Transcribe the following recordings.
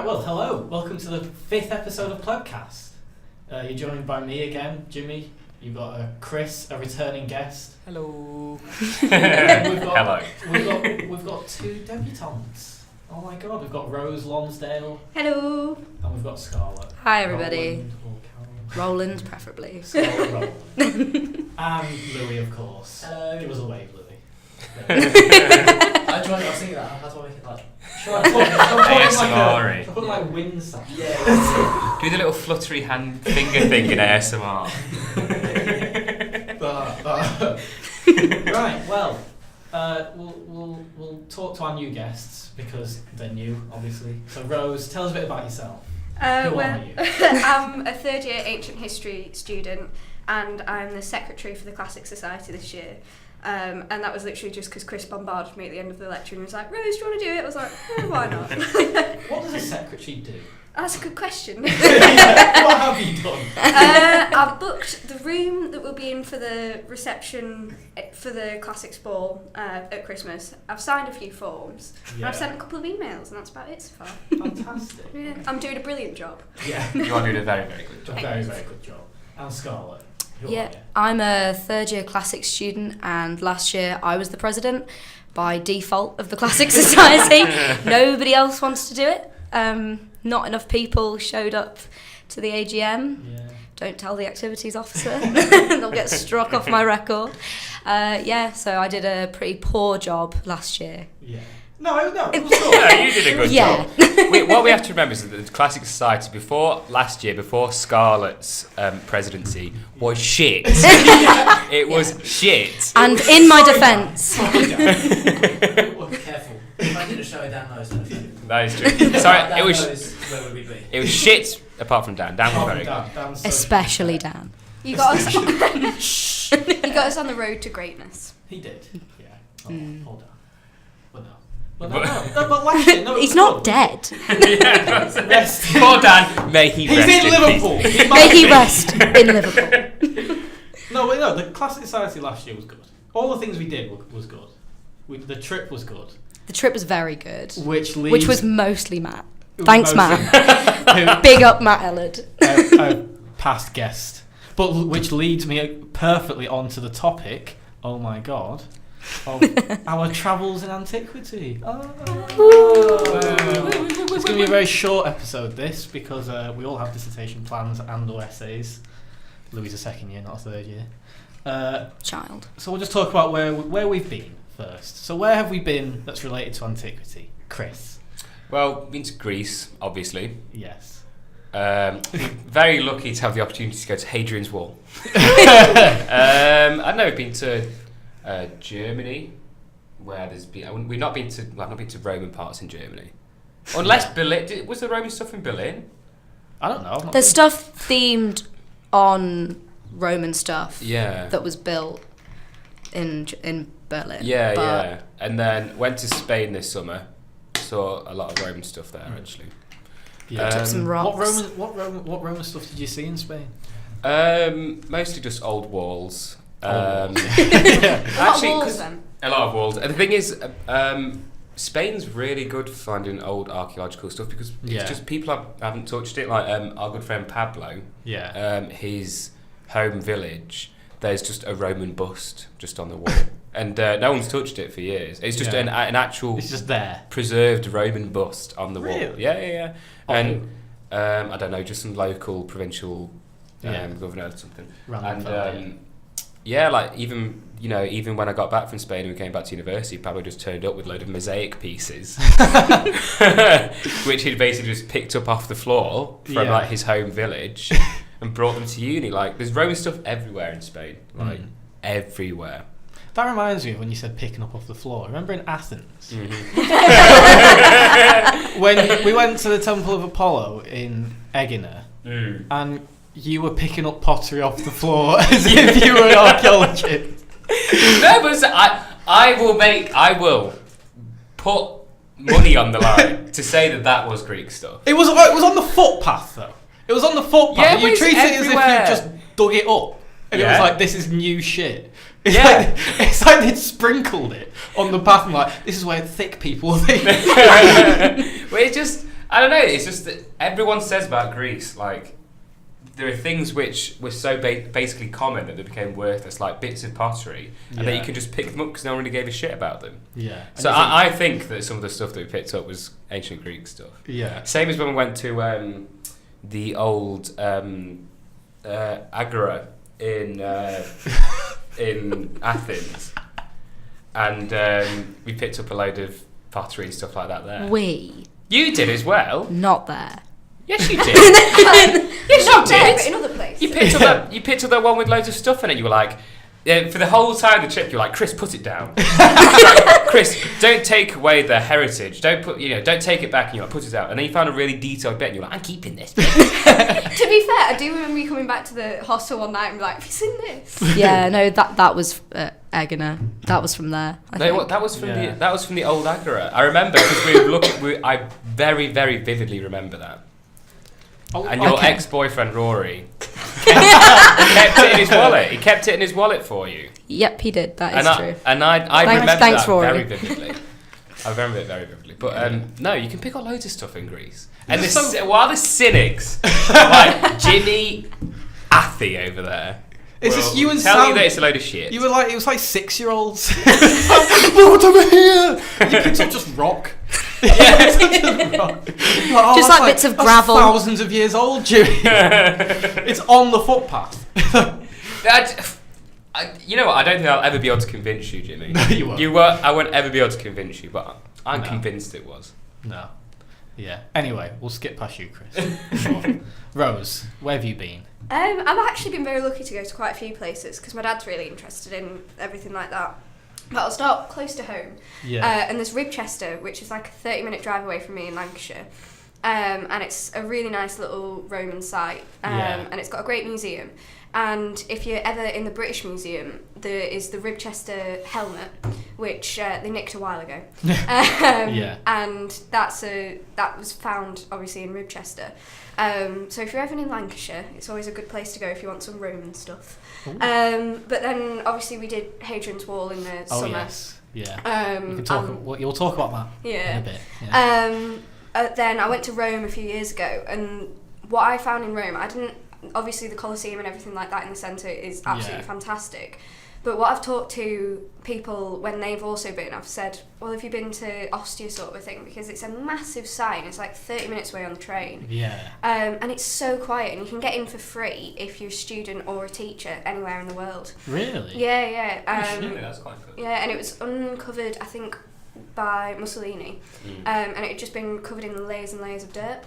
Right, well, hello. Welcome to the 5th episode of Plebcast. You're joined by me again, Jimmy. You've got Chris, a returning guest. Hello. Hello. We've got two debutantes. Oh my god, we've got Rose Lonsdale. Hello. And we've got Scarlett. Hi everybody. Roland, Roland, preferably. Scarlett Roland. And Louis, of course. Hello. Give us a wave, Louis. I was thinking that. How do I make it like? Sure, I ASMR. put like wind sound. Yeah. Do the little fluttery hand finger thing in ASMR. Right, well, we'll talk to our new guests because they're new, obviously. So, Rose, tell us a bit about yourself. Who are you? I'm a third year ancient history student and I'm the secretary for the Classic Society this year. And that was literally just because Chris bombarded me at the end of the lecture and was like, Rose, do you want to do it? I was like, why not? What does a secretary do? That's a good question. What have you done? I've booked the room that we'll be in for the reception for the Classics Ball at Christmas. I've signed a few forms. And I've sent a couple of emails and that's about it so far. Fantastic. Yeah, I'm doing a brilliant job. Yeah. You are doing a very, very good job. A very, very good job. And Scarlett, who are Yeah, you? I'm a third year classics student and last year I was the president by default of the Classic Society. Nobody else wants to do it. Not enough people showed up to the AGM. Yeah. Don't tell the activities officer. They'll get struck off my record. So I did a pretty poor job last year. Yeah. No, it was good. Yeah, you did a good Yeah. job. What we have to remember is that the Classic Society before Scarlett's presidency was shit. It was shit. And in my defence... Careful. If I did a show, Dan knows that. That is true. Sorry, Dan it was. knows where would we be? It was shit. Apart from Dan. Dan was very good. Dan's so Especially shit. Dan. You got us. You got us on the road to greatness. He did. Yeah. Oh, hold on. But last year, no, it He's was not good. dead. Rest. Poor Dan. May he He's rest in Liverpool. peace. He might May he be. rest in Liverpool. No, the Classic Society last year was good. All the things we did was good. The trip was good. The trip was very good. Which was mostly Matt. It was Thanks, mostly Matt. Big up Matt Ellard. a past guest. But which leads me perfectly onto the topic, oh my god, of our travels in Antiquity. It's going to be a very short episode, this, because we all have dissertation plans and or essays. Louis a second year, not a third year. Child. So we'll just talk about where we've been first. So where have we been that's related to Antiquity? Chris? Well, been to Greece, obviously. Yes. Very lucky to have the opportunity to go to Hadrian's Wall. I've never been to Germany, where there's been. I've not been to Roman parts in Germany, unless Berlin. Was there Roman stuff in Berlin? I don't know. I've not There's been. stuff themed on Roman stuff Yeah. that was built in Berlin. Yeah, but yeah. And then went to Spain this summer. Saw a lot of Roman stuff there actually. Yeah. Took some rocks. What Roman stuff did you see in Spain? Mostly just old walls. Yeah. Actually, walls 'cause then? a lot of walls. And the thing is, Spain's really good for finding old archaeological stuff because it's just people haven't touched it. Like our good friend Pablo, his home village, there's just a Roman bust just on the wall, and no one's touched it for years. It's just an actual. It's just there. Preserved Roman bust on the wall. Really? Yeah. And I don't know, just some local provincial governor or something. Random Even when I got back from Spain and we came back to university, Pablo just turned up with a load of mosaic pieces, which he'd basically just picked up off the floor from like his home village and brought them to uni. Like, there's Roman stuff everywhere in Spain, everywhere. That reminds me of when you said picking up off the floor. Remember in Athens? When we went to the Temple of Apollo in Egina, and you were picking up pottery off the floor as if you were an archaeologist. No, but I will put money on the line to say that was Greek stuff. It was on the footpath though. It was on the footpath. Yeah, You but treated it it's as if you everywhere. just dug it up. And it was Yeah. like, this is new shit. It's Yeah. it's like they'd sprinkled it on the path and like, this is where thick people think. Well, it's just, I don't know. It's just that everyone says about Greece, like, there are things which were so basically common that they became worthless, like bits of pottery, and that you can just pick them up because no one really gave a shit about them. Yeah. So I think that some of the stuff that we picked up was ancient Greek stuff. Yeah. Same as when we went to the old Agora in Athens, and we picked up a load of pottery and stuff like that there. You did as well. Not there. Yes, you did. Yes, you did. But in other places. You picked up that one with loads of stuff in it. You were like, for the whole time of the trip, you were like, Chris, put it down. Like, Chris, don't take away the heritage. Don't take it back. And you're like, put it out. And then you found a really detailed bit, and you're like, I'm keeping this bit. To be fair, I do remember you coming back to the hostel one night and be like, have you seen this? Yeah, no, that was Egona. That was from there. That was from the old Agora. I remember because we were looking. I very, very vividly remember that. Oh, and your ex-boyfriend Rory kept it in his wallet. He kept it in his wallet for you. Yep, he did. That is true. And I remember that Rory. very vividly. I remember it very vividly. But no, you can pick up loads of stuff in Greece. And while the cynics, like Jimmy Athy over there, it's just you and tell Sam. You that it's a load of shit. You were like, it was like 6-year-olds. Look over here. You picked up just rock. Just like bits of gravel. Thousands of years old, Jimmy. It's on the footpath. You know what? I don't think I'll ever be able to convince you, Jimmy. No, you won't. I won't ever be able to convince you, but I'm convinced it was. No. Yeah. Anyway, we'll skip past you, Chris. Rose, where have you been? I've actually been very lucky to go to quite a few places because my dad's really interested in everything like that. But I'll start close to home. Yeah. And there's Ribchester, which is like a 30-minute drive away from me in Lancashire. And it's a really nice little Roman site. And it's got a great museum. And if you're ever in the British Museum, there is the Ribchester helmet, which they nicked a while ago. And that was found, obviously, in Ribchester. So if you're ever in Lancashire, it's always a good place to go if you want some Roman stuff. But then, obviously, we did Hadrian's Wall in the summer. Yes. Yeah. You'll talk about that in a bit. Yeah. Then I went to Rome a few years ago, and what I found in Rome, obviously the Colosseum and everything like that in the centre is absolutely fantastic. But what I've talked to people when they've also been, I've said, well, have you been to Ostia sort of thing? Because it's a massive site and it's like 30 minutes away on the train. Yeah. And it's so quiet and you can get in for free if you're a student or a teacher anywhere in the world. Really? Yeah. That's quite good. Yeah, and it was uncovered, I think, by Mussolini. And it had just been covered in layers and layers of dirt.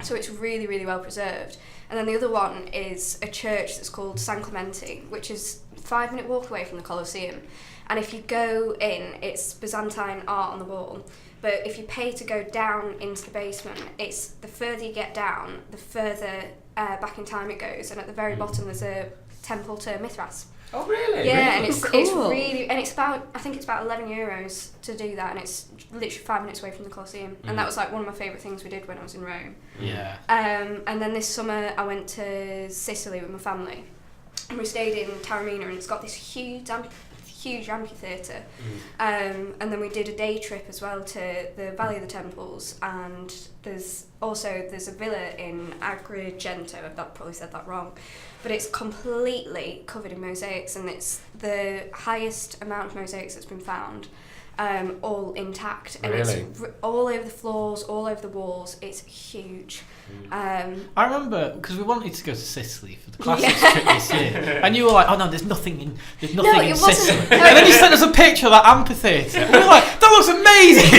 So it's really, really well preserved. And then the other one is a church that's called San Clemente, which is a 5-minute walk away from the Colosseum. And if you go in, it's Byzantine art on the wall. But if you pay to go down into the basement, it's the further you get down, the further back in time it goes. And at the very bottom, there's a temple to Mithras. Oh, really? Yeah, really? and it's really, and it's about, I think it's about €11 to do that, and it's literally 5 minutes away from the Colosseum. And that was like one of my favourite things we did when I was in Rome. Yeah. And then this summer I went to Sicily with my family, and we stayed in Taormina, and it's got this huge amphitheatre. And then we did a day trip as well to the Valley of the Temples, and there's a villa in Agrigento. I've probably said that wrong, but it's completely covered in mosaics, and it's the highest amount of mosaics that's been found, all intact, and really? it's all over the floors, all over the walls. It's huge. I remember because we wanted to go to Sicily for the classics trip this year, and you were like, "Oh no, there's nothing in Sicily." And then you sent us a picture of that amphitheatre, and we were like, "That looks amazing."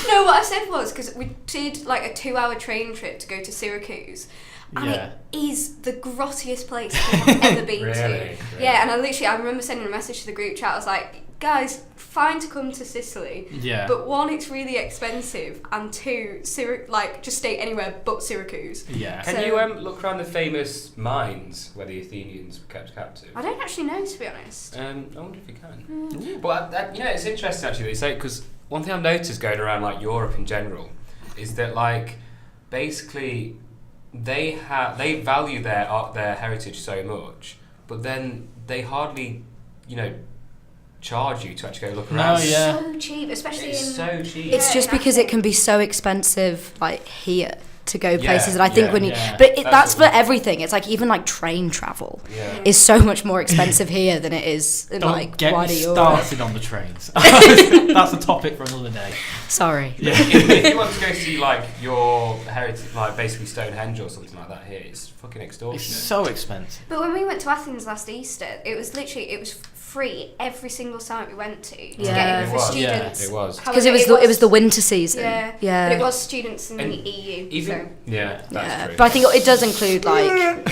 No, what I said was because we did like a 2-hour train trip to go to Syracuse. And it is the grottiest place I've ever been to. Really? Yeah, and I remember sending a message to the group chat. I was like, guys, fine to come to Sicily. Yeah. But one, it's really expensive, and two, just stay anywhere but Syracuse. Yeah. Can you look around the famous mines where the Athenians were kept captive? I don't actually know, to be honest. I wonder if you can. But it's interesting actually that you say, because one thing I've noticed going around like Europe in general is that like basically they value their heritage so much, but then they hardly charge you to actually go look around. No, yeah. So cheap, especially It's so cheap. It's just in because it Athens. can be so expensive, like here, to go places. Yeah, And I think yeah, when you, yeah. but that's That's for what- everything. It's like even like train travel Yeah. is so much more expensive here than it is in Don't like get wider me Europe. started on the trains. That's a topic for another day. Sorry. Yeah. If you want to go see like your heritage, like basically Stonehenge or something like that here, it's fucking extortionate. It's so expensive. But when we went to Athens last Easter, it was free every single site we went to Yeah. get in It for was, students. It was. Because However, it was the winter season. Yeah. But it was students in And the EU. even yeah, that's true. But I think it does include like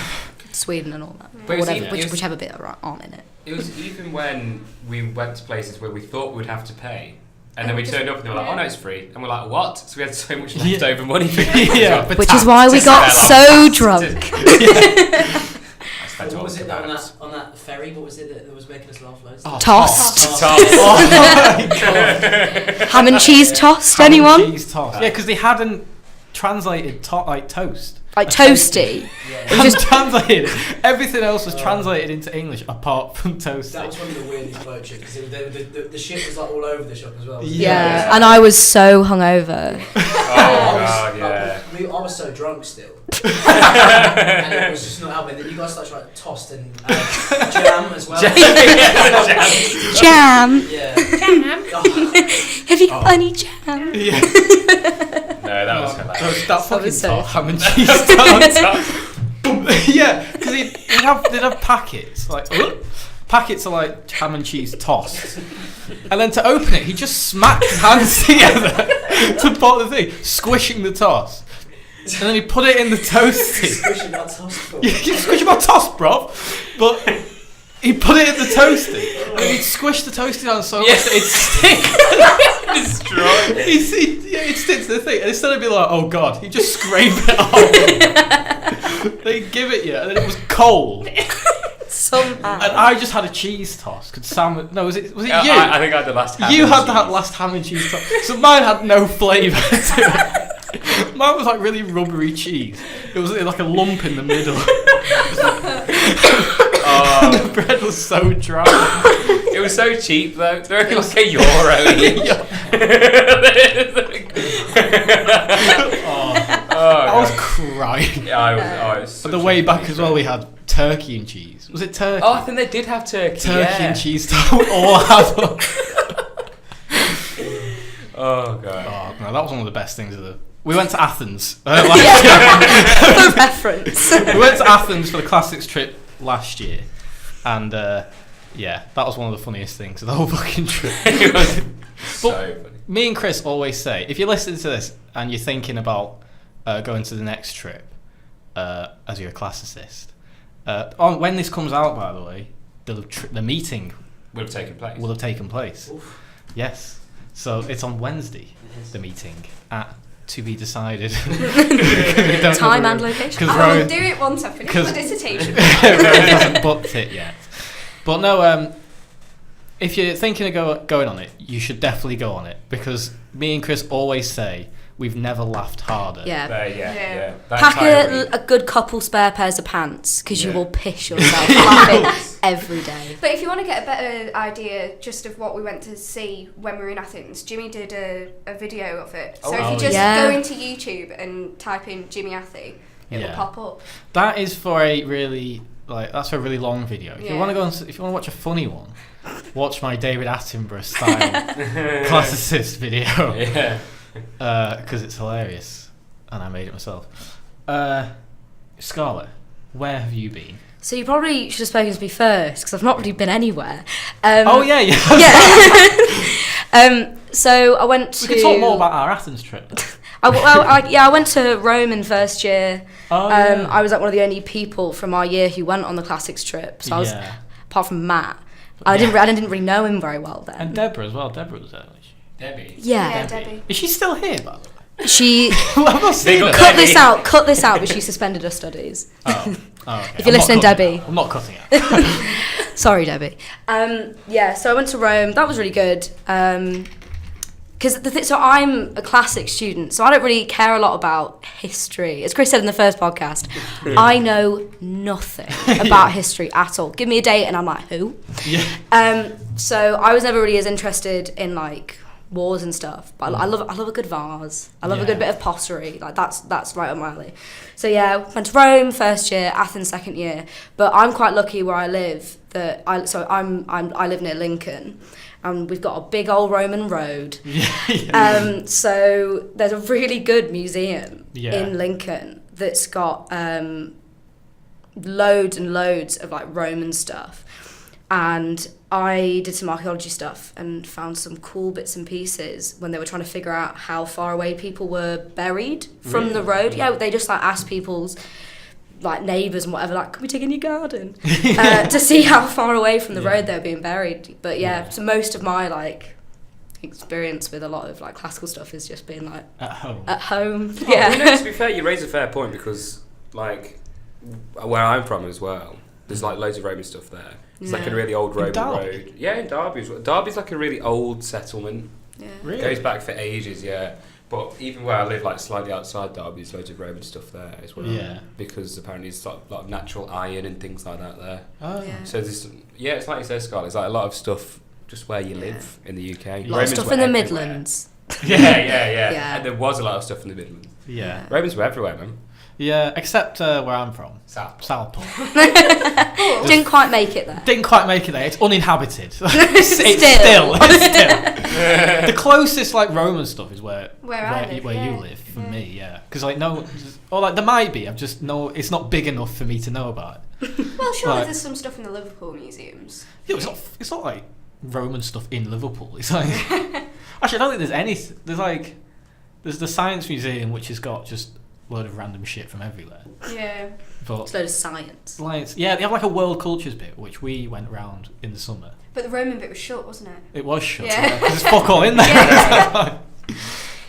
Sweden and all that, But or it was whatever, even- it was- whichever bit aren't in it. It was even when we went to places where we thought we'd have to pay. And then we turned up and they were like, oh no, it's free. And we're like, what? So we had so much Yeah. leftover money for Yeah, but Which is why we to got spell so off. drunk. I spent What all was the it that kebabs. on that ferry? What was it that was making us laugh loads? Oh, Tossed. Tossed. Oh my god. Ham and cheese tossed, Ham and anyone? cheese toast. Yeah, because they hadn't translated like toast. Like toasty. Yeah. It was translated. Everything else was translated into English apart from toasty. That was one of the weirdest boat trips because the shit was like all over the shop as well. Yeah, and I was so hungover. Oh god, yeah. I was so drunk still. And it was just not helping. Then you guys started like tossed and jam as well. Jam. Yeah. Have you got any jam? Yeah. No, that was hilarious. That fucking was so toast, ham and cheese toast. Yeah, because they'd have packets like packets of like ham and cheese tossed, and then to open it, he just smacked his hands together to put the thing, squishing the toss, and then he put it in the toasty. Squishing that toast. You keep squishing my toast, bro. But he put it in the toasty, and then he'd squish the toasty down so much that it'd stick. Destroyed. He'd stick to the thing, and instead of being like, oh god, he'd just scrape it off. They'd give it you, and then it was cold. Somehow. And I just had a cheese toss. Could Sam? No, was it you? I think I had the last ham You and had cheese. that last ham and cheese toss. So mine had no flavour to it. Mine was like really rubbery cheese. It was like a lump in the middle. And the bread was so dry. It was so cheap though. They're only like €1 each. I was crying. Yeah, I was But the way back as well, we had turkey and cheese. Was it turkey? Oh, I think they did have turkey. Turkey yeah. and cheese toast all had one. Oh god. Oh no, that was one of the best things of the. We went to Athens. Last year. For reference. We went to Athens for the classics trip last year, and yeah, that was one of the funniest things of the whole fucking trip. It was so funny. Me and Chris always say, if you're listening to this and you're thinking about going to the next trip as you're a classicist, when this comes out, by the way, the meeting Would have taken place. will have taken place. Oof. Yes. So it's on Wednesday, the meeting, at to be decided. Time and location. I will do it once I finish my dissertation. Rowan hasn't booked it yet. But no, if you're thinking of going on it, you should definitely go on it, because me and Chris always say we've never laughed harder. Yeah. Yeah. That Pack entire week. a good couple spare pairs of pants, because you Yeah. will piss yourself laughing every day. But if you want to get a better idea just of what we went to see when we were in Athens, Jimmy did a video of it. So if you just yeah. go into YouTube and type in Jimmy Athy, it will pop up. That is for a really that's for a really long video. If you want to go, if you want to watch a funny one, watch my David Attenborough style classicist video. Yeah. Because it's hilarious, and I made it myself. Scarlett, where have you been? So you probably should have spoken to me first, because I've not really been anywhere. Oh yeah. Yeah. So I went to. We could talk more about our Athens trip. I went to Rome in first year. Oh, yeah. I was like one of the only people from our year who went on the classics trip. So I was, apart from Matt, I didn't really know him very well then. And Deborah as well. Deborah was there, wasn't she? Debbie. Yeah. Debbie. Is she still here, by the way? She I've not seen her. cut this out, but she suspended her studies. Oh, okay. If you're listening, Debbie. I'm not cutting it. Sorry, Debbie. Yeah, so I went to Rome. That was really good. because so I'm a classics student, so I don't really care a lot about history. As Chris said in the first podcast, I know nothing about history at all. Give me a date and I'm like, who? Yeah. So I was never really as interested in like wars and stuff, but I love a good vase. I love a good bit of pottery. Like that's right up my alley. So yeah, went to Rome first year, Athens second year. But I'm quite lucky where I live. I live near Lincoln. And we've got a big old Roman road. So there's a really good museum in Lincoln that's got loads and loads of like Roman stuff. And I did some archaeology stuff and found some cool bits and pieces when they were trying to figure out how far away people were buried from the road. Yeah, they just like asked people's like neighbours and whatever, like, can we dig in your garden? To see how far away from the road they were being buried. But so most of my like experience with a lot of like classical stuff is just being like at home. Yeah. You know, to be fair, you raise a fair point because like where I'm from as well, there's like loads of Roman stuff there. It's like a really old Roman road. Yeah, in Derby as well. Derby's like a really old settlement. Yeah. Really? It goes back for ages, yeah. But even where I live, like slightly outside Derby, there's loads of Roman stuff there as well. Yeah. Because apparently there's a lot of natural iron and things like that there. Oh. Yeah. So there's, it's like you said, Scarlett, it's like a lot of stuff just where you live in the UK. A lot of stuff in the Midlands. Yeah. And there was a lot of stuff in the Midlands. Yeah. Romans were everywhere, man. Yeah, except where I'm from. Southport. Didn't quite make it there. It's uninhabited. It's still. The closest like Roman stuff is where you live for me. Yeah, because like there might be. It's not big enough for me to know about it. Well, surely there's some stuff in the Liverpool museums. Yeah, it's not like Roman stuff in Liverpool. It's like actually I don't think there's any. There's the Science Museum, which has got just load of random shit from everywhere. Yeah. But it's a load of science. Yeah, they have like a world cultures bit, which we went around in the summer. But the Roman bit was shut, wasn't it? It was shut, because there's fuck all in there.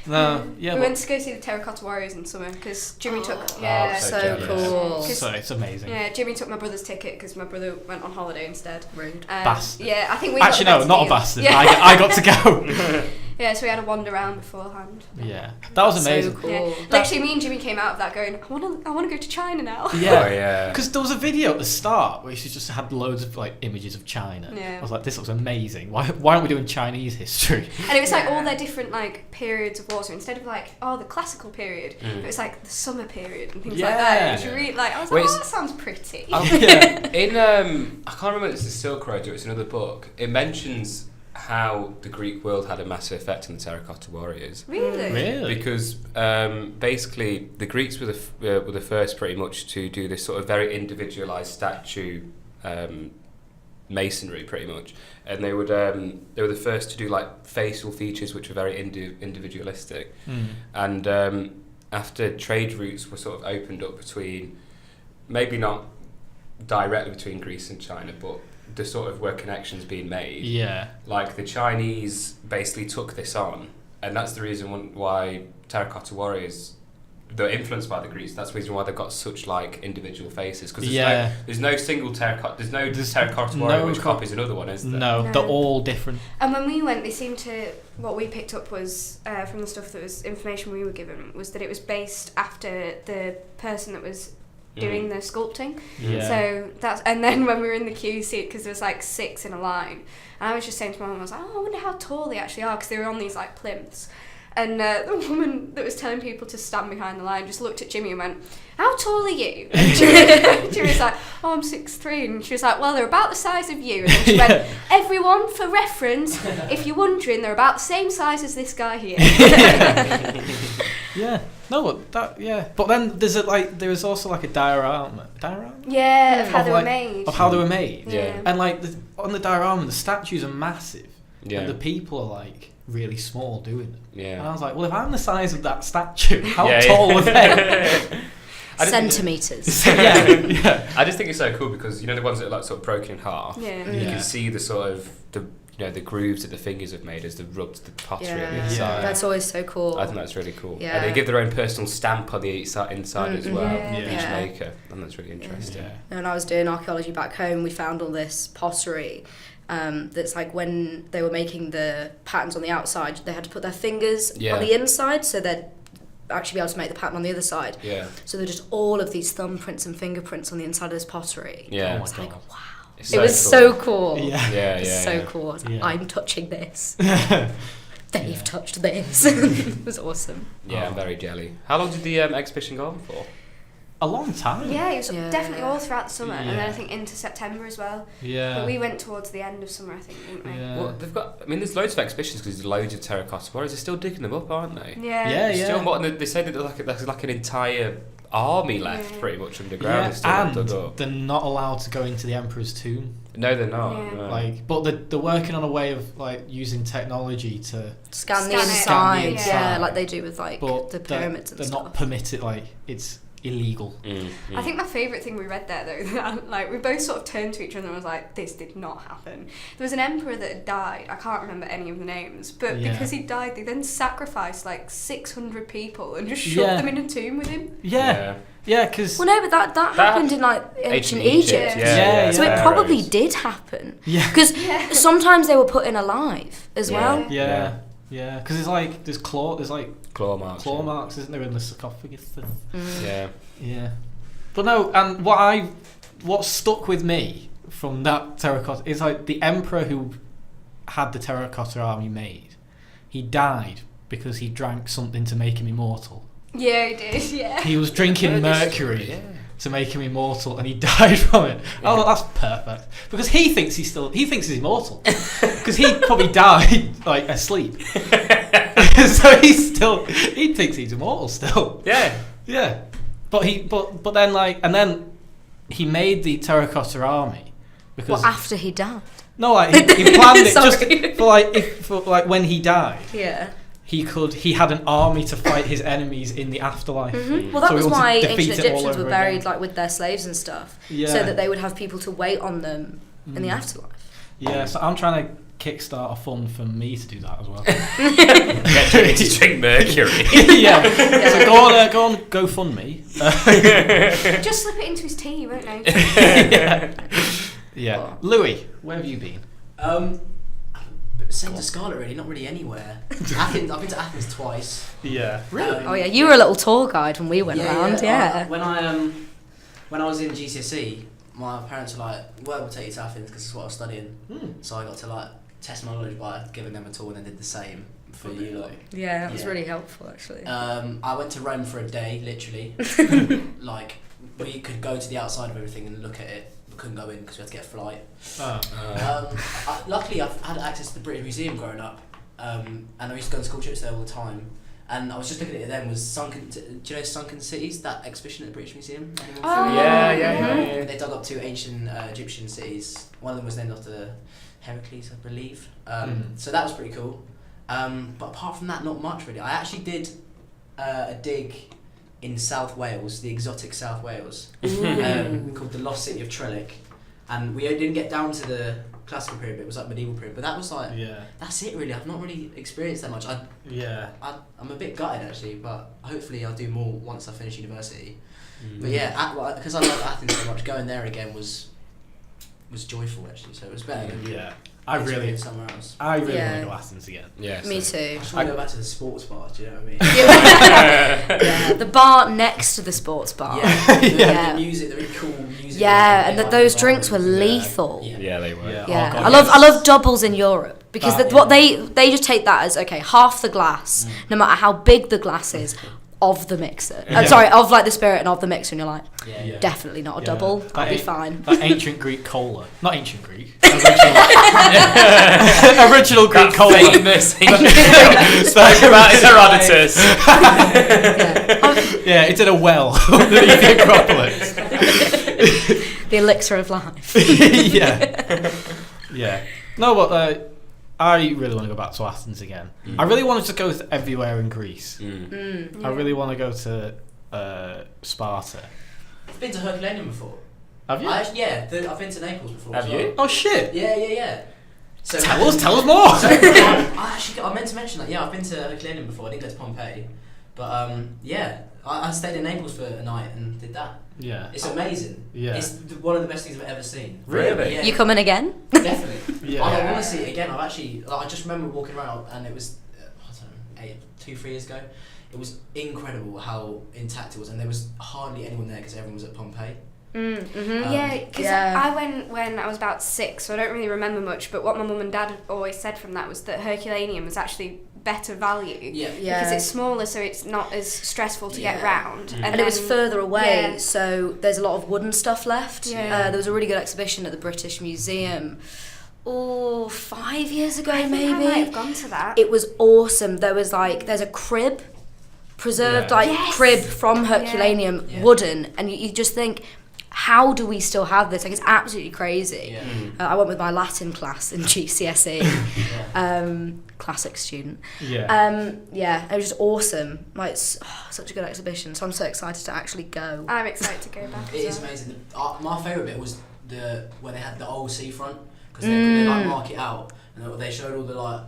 We went to go see the Terracotta Warriors in summer because Jimmy took. Yeah, so cool. So it's amazing. Yeah, Jimmy took my brother's ticket because my brother went on holiday instead. Rude. Bastard. Yeah, I think we. Actually, no, not a bastard. Yeah. I got to go. Yeah, so we had a wander around beforehand. Yeah, that was amazing. So cool. Yeah. Literally, me and Jimmy came out of that going, I want to go to China now. Yeah, because there was a video at the start where she just had loads of like images of China. Yeah. I was like, this looks amazing. Why aren't we doing Chinese history? And it was like all their different like periods of war. So instead of like the classical period, it was like the summer period and things like that. It was really like I was like, that sounds pretty. In I can't remember if it's the Silk Road or it's another book. It mentions how the Greek world had a massive effect on the Terracotta Warriors. Really? Because basically the Greeks were the first pretty much to do this sort of very individualised statue masonry pretty much, and they were the first to do like facial features which were very individualistic. And after trade routes were sort of opened up between, maybe not directly between Greece and China, but the sort of where connections being made. Yeah. Like the Chinese basically took this on, and that's the reason why Terracotta Warriors, they're influenced by the Greeks. That's the reason why they've got such like individual faces. Because there's no single terracotta. There's no Terracotta Warrior which copies another one, is there? No, they're all different. And when we went, they seemed to. What we picked up was from the stuff that was information we were given was that it was based after the person that was doing the sculpting. So that's, and then when we were in the queue seat, because there was like 6 in a line, and I was just saying to my mum, I was like, I wonder how tall they actually are, because they were on these like plinths. And the woman that was telling people to stand behind the line just looked at Jimmy and went, how tall are you? And Jimmy was like, I'm 6'3", and she was like, well, they're about the size of you. And then she went, everyone, for reference, if you're wondering, they're about the same size as this guy here. But then there is also like a diorama. Yeah, of how they were made. Of how they were made. Yeah. And like on the diorama, the statues are massive. Yeah. And the people are like really small doing them. Yeah. And I was like, well, if I'm the size of that statue, how tall are they? Centimetres. I just think it's so cool because, you know, the ones that are like sort of broken in half, you can see the sort of the grooves that the fingers have made as they rubbed the pottery on the inside. That's always so cool. I think that's really cool. Yeah. And they give their own personal stamp on the inside as well, each maker. And that's really interesting. When I was doing archaeology back home, we found all this pottery That's like when they were making the patterns on the outside, they had to put their fingers on the inside so they'd actually be able to make the pattern on the other side. Yeah. So there were just all of these thumbprints and fingerprints on the inside of this pottery. Yeah. It was like, wow. It's It was so cool. Yeah. So cool. I was like, Yeah. I'm touching this. They've touched this. It was awesome. Yeah, I'm very jelly. How long did the exhibition go on for? A long time. Yeah, it was definitely all throughout the summer, and then I Yeah. think into September as well. Yeah. But we went towards the end of summer, I think, didn't we? Yeah. Well, they've got. I mean, there's loads of exhibitions because there's loads of terracotta warriors. They're still digging them up, aren't they? Yeah. Still, they say that there's like an entire army left, pretty much underground. It's still and dug up. they're not allowed to go into the Emperor's tomb. No, they're not. Yeah. No. Like, but they're working on a way of like using technology to. Scan the Scan it. inside. Scan the Yeah, inside. like they do with like But the pyramids and they're stuff. not permitted. Like, it's illegal. I think my favourite thing we read there, though, like we both sort of turned to each other and was like, this did not happen. There was an emperor that had died, I can't remember any of the names, but because he died, they then sacrificed like 600 people and just shoved them in a tomb with him. Yeah, because Well, no, but that happened in like ancient Egypt. Yeah, So it probably did happen. Yeah. Because sometimes they were put in alive as well. Yeah, because it's like there's claw marks. Claw marks, isn't there, in the sarcophagus thing? Yeah. But no, and what stuck with me from that terracotta is like the emperor who had the terracotta army made. He died because he drank something to make him immortal. Yeah, he did, yeah. He was drinking mercury to make him immortal, and he died from it. Oh, well, that's perfect because he thinks he's immortal because he probably died like asleep. So he thinks he's immortal still. Yeah. But then he made the terracotta army because after he died. No, like he planned it just for when he died. Yeah. He had an army to fight his enemies in the afterlife. Mm-hmm. Well, that was why ancient Egyptians were buried again. like with their slaves and stuff, Yeah. so that they would have people to wait on them in the afterlife. Yeah, so I'm trying to kickstart a fund for me to do that as well. Get Jimmy to drink mercury. Yeah. So go on GoFundMe. Just slip it into his tea, won't they? Yeah. Louis, where have you been? Same to Scarlet, really. Not really anywhere. Athens. I've been to Athens twice. Yeah. Really? Oh yeah, you were a little tour guide when we went around. Yeah. When I was in GCSE, my parents were like, "Well, we'll take you to Athens because it's what I was studying." So I got to like test my knowledge by giving them a tour, and then did the same for you lot. Yeah, that was really helpful actually. I went to Rome for a day, literally. Like we could go to the outside of everything and look at it. We couldn't go in because we had to get a flight. Luckily, I've had access to the British Museum growing up, and I used to go on school trips there all the time. And I was just looking at it then. Was Sunken? Do you know Sunken Cities? That exhibition at the British Museum. Yeah. They dug up 2 ancient Egyptian cities. One of them was named after Heracles, I believe. So that was pretty cool. But apart from that, not much really. I actually did a dig in South Wales, the exotic South Wales, called the Lost City of Trellick, and we didn't get down to the classical period, but it was like medieval period. But that was like, that's it really. I've not really experienced that much. I'm a bit gutted actually, but hopefully I'll do more once I finish university. But yeah, because I love Athens so much, going there again was joyful actually. So it was better than I really somewhere else. I really want to go Athens again. Yeah. Me too. I just want to go back to the sports bar. Do you know what I mean? Yeah, the bar next to the sports bar. The music, the really cool music. Yeah, and those drinks were lethal. Yeah, they were. Yeah, I love doubles in Europe because what they just take that as half the glass, no matter how big the glass is, of the mixer. I'm sorry, of like the spirit and of the mixer, and you're like, definitely not a double. I'll be fine. That ancient Greek cola, not ancient Greek, original Greek cola. Famous Herodotus. Yeah, it's in a well underneath the Acropolis. The elixir of life. Yeah. No, but I really want to go back to Athens again. I really wanted to go everywhere in Greece. I really want to go to Sparta. I've been to Herculaneum before. Have you? I've been to Naples before. Have you? Oh shit! Yeah. So tell us more. I meant to mention that. Yeah, I've been to Herculaneum before. I didn't go to Pompeii, But yeah, I stayed in Naples for a night and did that. Yeah. It's amazing. Yeah. It's one of the best things I've ever seen. Really? Yeah. You coming again? Definitely. Yeah. I want to see it again. I just remember walking around and it was, I don't know, 2-3 years ago. It was incredible how intact it was, and there was hardly anyone there because everyone was at Pompeii. Yeah, because I went when I was about 6, so I don't really remember much, but what my mum and dad had always said from that was that Herculaneum was actually better value because it's smaller, so it's not as stressful to get round, and it was further away, so there's a lot of wooden stuff left. There was a really good exhibition at the British Museum 5 years ago. I maybe think I might have gone to that. It was awesome. There's a crib, preserved crib from Herculaneum, wooden, and you just think, how do we still have this? Like, it's absolutely crazy. I went with my Latin class in GCSE, classics student. It was just awesome. Like, it's such a good exhibition, so I'm so excited to actually go. I'm excited to go back. It is amazing. My favourite bit was when they had the old seafront, because they like mark it out, and they showed all the like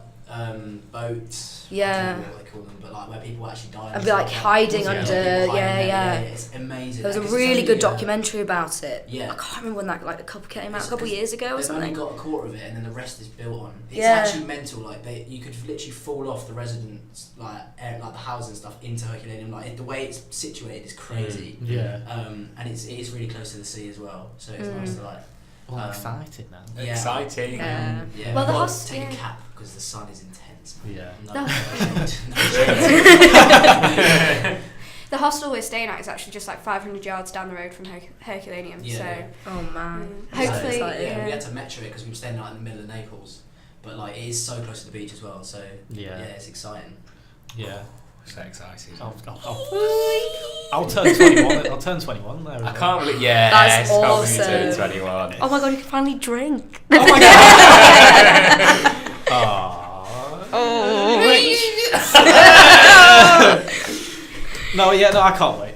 boats. I don't know what they call them, but like where people actually died. And be like hiding under. It's amazing. There was a really good documentary about it. Yeah. I can't remember when that came out a couple of years ago or something. They've only got a quarter of it, and then the rest is built on. It's actually mental. Like you could literally fall off the residence, like the houses and stuff, into Herculaneum. Like the way it's situated is crazy. And it is really close to the sea as well, so it's nice to like. I'm excited now. Exciting. Well, the take a cap because the sun is intense. The hostel we're staying at is actually just like 500 yards down the road from Herculaneum. So, oh man, hopefully, we had to metro it because we were staying in the middle of Naples, but like it is so close to the beach as well. So it's exciting. So excited. I'll turn 21. I'll turn 21 there. I can't believe. Yeah, that's awesome. Can't believe you turned 21. Oh my god, you can finally drink. Oh my god. No, I can't wait.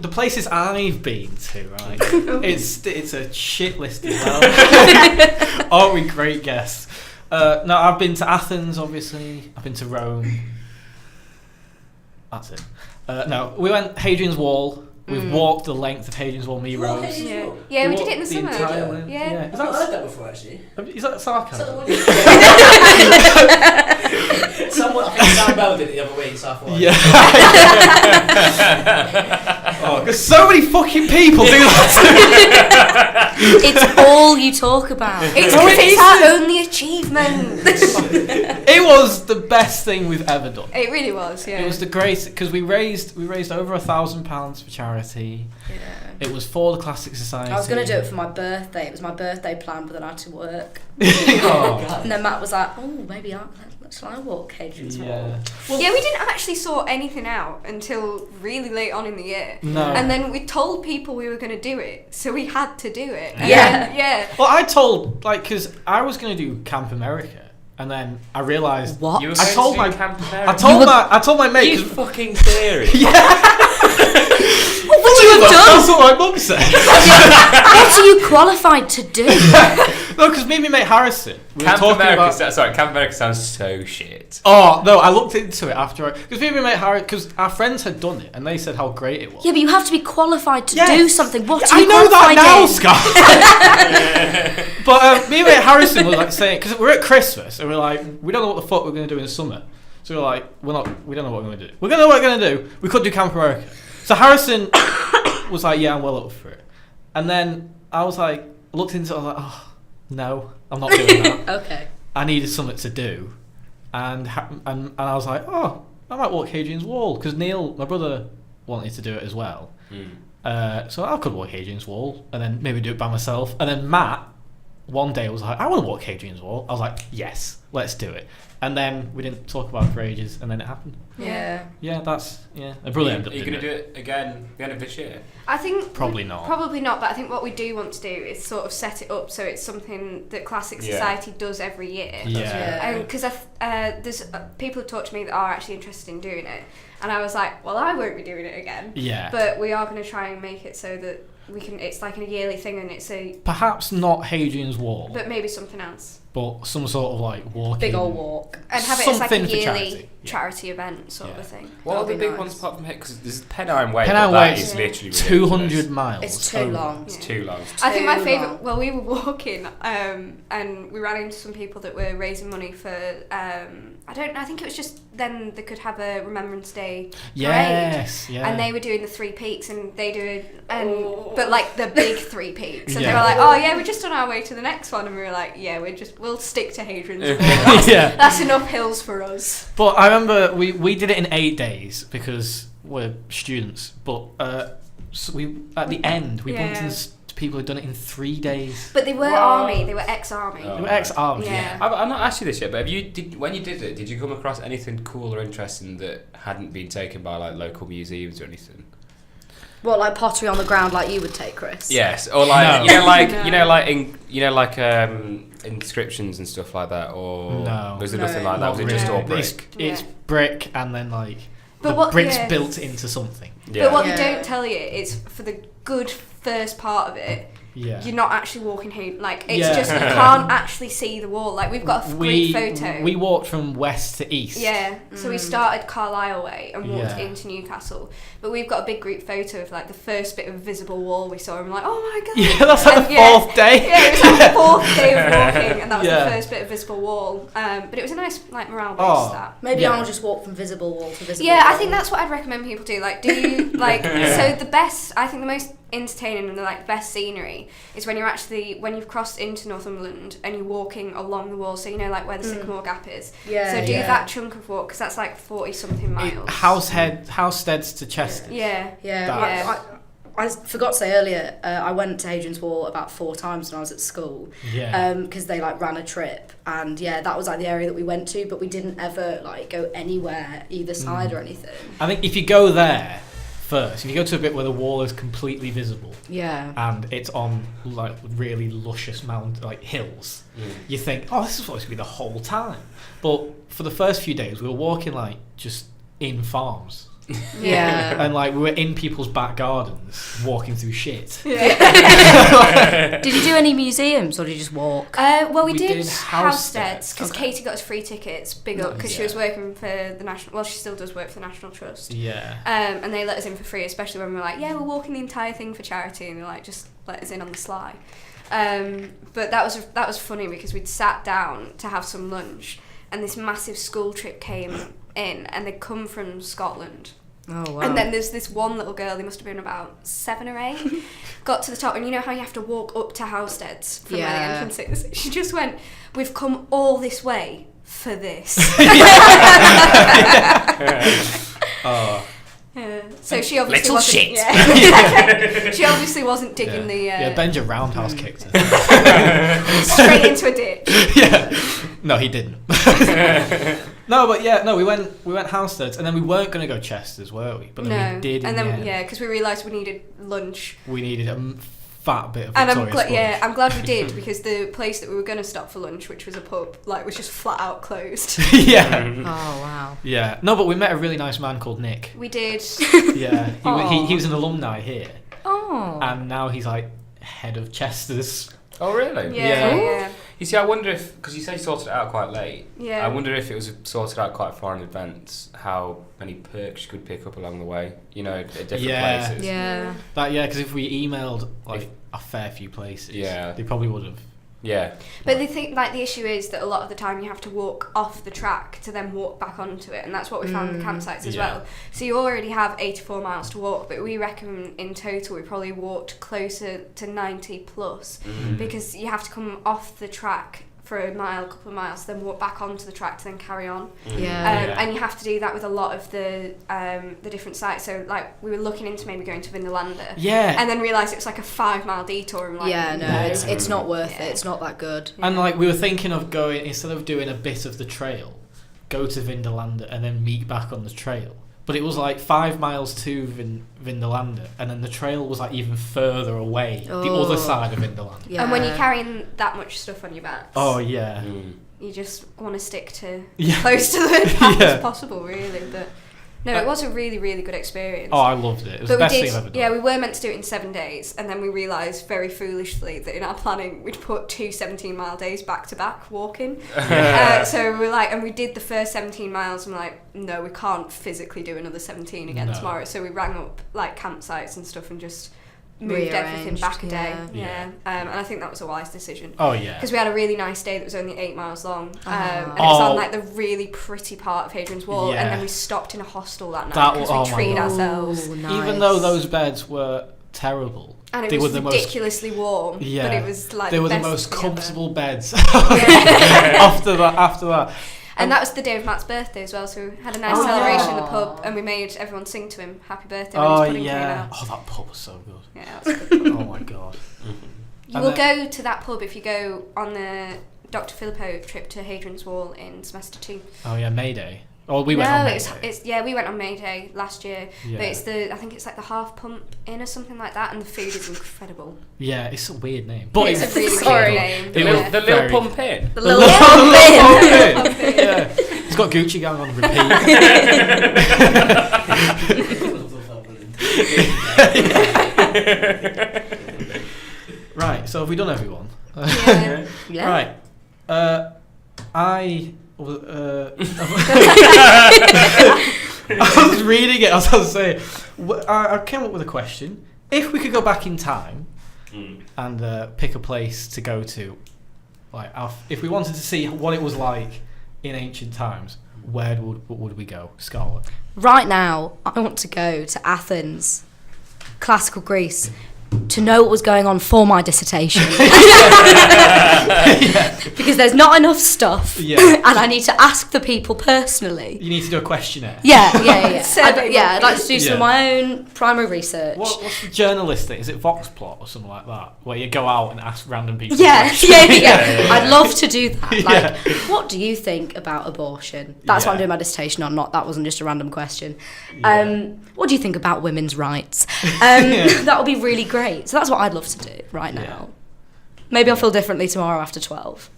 The places I've been to, right? it's a shit list as well. Aren't we great guests? No, I've been to Athens, obviously. I've been to Rome. That's it. No, we went Hadrian's Wall. We've walked the length of Hadrian's Wall, me, Rose. Yeah, we did it in the summer. Yeah. I've not heard that before, actually. Is that sarcasm? Someone, I think Sam Bell did it the other week, so I thought. Because so many fucking people do that. It's all you talk about. It's because it's our only achievement. It was the best thing we've ever done. It really was, It was the greatest, because we raised over £1,000 for charity. It was for the Classic Society. I was going to do it for my birthday. It was my birthday plan, but then I had to work. And then Matt was like, "Oh, maybe shall I walk Hadrian's Wall?" Well, we didn't actually sort anything out until really late on in the year. No. And then we told people we were going to do it, so we had to do it. Yeah. Then, Well, I told, because I was going to do Camp America, and then I realised... What? You were I told going my to do Camp America? I told my mate... You fucking serious? What would you have done? That's what my mum said. What are you qualified to do? No, because me and my mate Harrison... Camp America sounds so shit. Oh, no, I looked into it after... Because me and my mate Harrison... Because our friends had done it, and they said how great it was. Yeah, but you have to be qualified to do something. What are I you know qualified that now, Scott. But me and my mate Harrison were like saying... Because we're at Christmas, and we're like, we don't know what the fuck we're going to do in the summer. So we're like, we don't know what we're going to do. We're going to know what we're going to do. We could do Camp America. So Harrison was like, yeah, I'm well up for it. And then I was like, looked into it, I was like, oh, no, I'm not doing that. Okay. I needed something to do. And I was like, oh, I might walk Hadrian's Wall. Because Neil, my brother, wanted to do it as well. So I could walk Hadrian's Wall and then maybe do it by myself. And then Matt, one day was like, I want to walk Hadrian's Wall. I was like, yes, let's do it. And then we didn't talk about it for ages, and then it happened. Yeah. Yeah, that's... Yeah, I really ended up Are you going to do it again the end of this year? I think... Probably not. Probably not, but I think what we do want to do is sort of set it up so it's something that Classic Society does every year. Yeah. Because there's people have talked to me that are actually interested in doing it, and I was like, well, I won't be doing it again. Yeah. But we are going to try and make it so that we can... It's like a yearly thing, and it's a... Perhaps not Hadrian's Wall. But maybe something else. but some sort of like walking. Big old walk. And have it as like a Something for yearly charity event sort of a thing. What are the big ones apart from here? Because there's Pennine Way. Pennine Way Way is literally 200 miles. It's too long. It's too long. I think my favourite. Well, we were walking, and we ran into some people that were raising money for. I don't know. I think it was just then they could have a Remembrance Day parade. Yes, yeah. And they were doing the 3 peaks, and they do it, but like the big 3 peaks. And they were like, "Oh yeah, we're just on our way to the next one," and we were like, "Yeah, we'll stick to Hadrian's Wall. That's enough hills for us." But I remember we did it in 8 days because we're students. But so we at the end we bumped into people who'd done it in 3 days. But they were army. They were ex-army. They were ex-army. Yeah. I've not asked you this yet, but when you did it, did you come across anything cool or interesting that hadn't been taken by like local museums or anything? What, like pottery on the ground, like you would take, Chris? Yes, or like inscriptions and stuff like that, or was there nothing like that? Was it just all brick? It's brick and then like but the bricks built into something. Yeah. But what they don't tell you is for the good first part of it, you're not actually walking home. Like it's just you can't actually see the wall. Like we've got a great photo. We walked from west to east. Yeah, so we started Carlisle way and walked into Newcastle. But we've got a big group photo of like the first bit of visible wall we saw, and we're like, oh my god. Yeah, that's like the 4th day. Yeah, it was like the 4th day of walking, and that was the first bit of visible wall. But it was a nice like morale boost. Maybe I'll just walk from visible wall to visible wall. Yeah, I think that's what I'd recommend people do. Like, do you like so the best? I think the most entertaining and the like best scenery is when you've crossed into Northumberland and you're walking along the wall, so you know like where the Sycamore Gap is. So do that chunk of walk because that's like 40 something miles. Housesteads to Chester. I forgot to say earlier, I went to Hadrian's Wall about 4 times when I was at school. Because they like ran a trip, and that was like the area that we went to, but we didn't ever like go anywhere either side or anything. I think if you go there first, if you go to a bit where the wall is completely visible, and it's on like really luscious like hills, you think, oh, this is supposed to be the whole time. But for the first few days, we were walking like just in farms. And like we were in people's back gardens walking through shit. Did you do any museums or did you just walk? Well, we did Housesteads because Katie got us free tickets, big up, because she was working for the National, well she still does work for the National Trust. And they let us in for free, especially when we were like, we're walking the entire thing for charity, and they're like, just let us in on the sly. But that was funny because we'd sat down to have some lunch, and this massive school trip came in, and they'd come from Scotland. Oh, wow. And then there's this one little girl, they must have been about 7 or 8, got to the top, and you know how you have to walk up to Housesteads from where the entrance is? She just went, "We've come all this way for this." So she obviously little wasn't, shit. she obviously wasn't digging the Benja Roundhouse kicked her straight into a ditch. No, he didn't. No, but we went Housesteads, and then we weren't going to go Chester's, were we? But then we did. And then because we realised we needed lunch. We needed a fat bit of and Victoria I'm glad we did, because the place that we were going to stop for lunch, which was a pub, like was just flat out closed. Oh wow. Yeah. No, but we met a really nice man called Nick. We did. Yeah. He was an alumni here. Oh. And now he's like head of Chester's. Oh really? Yeah. You see, I wonder if, because you say you sorted it out quite late, I wonder if it was sorted out quite far in advance, how many perks you could pick up along the way, at different places. Yeah. Because if we emailed like a fair few places, they probably would have. Yeah. But the issue is that a lot of the time you have to walk off the track to then walk back onto it, and that's what we found in the campsites as well. So you already have 84 miles to walk, but we reckon in total we probably walked closer to 90 plus, because you have to come off the track for a couple of miles, then walk back onto the track to then carry on. And you have to do that with a lot of the different sites. So like we were looking into maybe going to Vindolanda, and then realised it was like a 5-mile detour. And like, it's not worth it. It's not that good. And like we were thinking of going, instead of doing a bit of the trail, go to Vindolanda and then meet back on the trail. But it was like 5 miles to Vindolanda, and then the trail was like even further away, the other side of Vindolanda. And when you're carrying that much stuff on your back, you just want to stick to close to the path as possible, really. But No, it was a really, really good experience. Oh, I loved it. It was the best thing I've ever done. Yeah, we were meant to do it in 7 days, and then we realised very foolishly that in our planning we'd put 2 17-mile days back to back walking. So we were like, and we did the first 17 miles, and we're like, no, we can't physically do another 17 again tomorrow. So we rang up like campsites and stuff and just moved everything back a day. And I think that was a wise decision. Oh yeah, because we had a really nice day that was only 8 miles long, and it was on like the really pretty part of Hadrian's Wall, and then we stopped in a hostel that night because we treated ourselves. Nice. Even though those beds were terrible, and it was ridiculously warm, but it was like they were the best most comfortable ever. Beds. After that. And that was the day of Matt's birthday as well, so we had a nice celebration in the pub, and we made everyone sing to him "Happy Birthday" when his pudding came out. Oh, that pub was so good. Yeah, that was good. Oh my god. You will go to that pub if you go on the Dr. Filippo trip to Hadrian's Wall in semester 2. Oh yeah, May Day. Oh, we went on May Day. We went on May Day last year. Yeah. But I think it's like the Half Pump Inn or something like that, and the food is incredible. Yeah, it's a weird name, but it's a really weird name. The little Pump Inn. The little Pump Inn. Yeah, it's got Gucci Gang on repeat. Right, so have we done everyone? Yeah. Right. I was reading it as I was saying. I came up with a question. If we could go back in time and pick a place to go to, like if we wanted to see what it was like in ancient times, where would we go, Scarlett? Right now, I want to go to Athens, classical Greece, to know what was going on for my dissertation. Because there's not enough stuff, and I need to ask the people personally. You need to do a questionnaire. Yeah. I'd like to do some of my own primary research. What's the journalist thing? Is it Voxplot or something like that, where you go out and ask random people? Yeah. I'd love to do that. Like, what do you think about abortion? That's what I'm doing my dissertation on. That wasn't just a random question. What do you think about women's rights? That would be really great. So that's what I'd love to do right now. Yeah. Maybe I'll feel differently tomorrow after 12.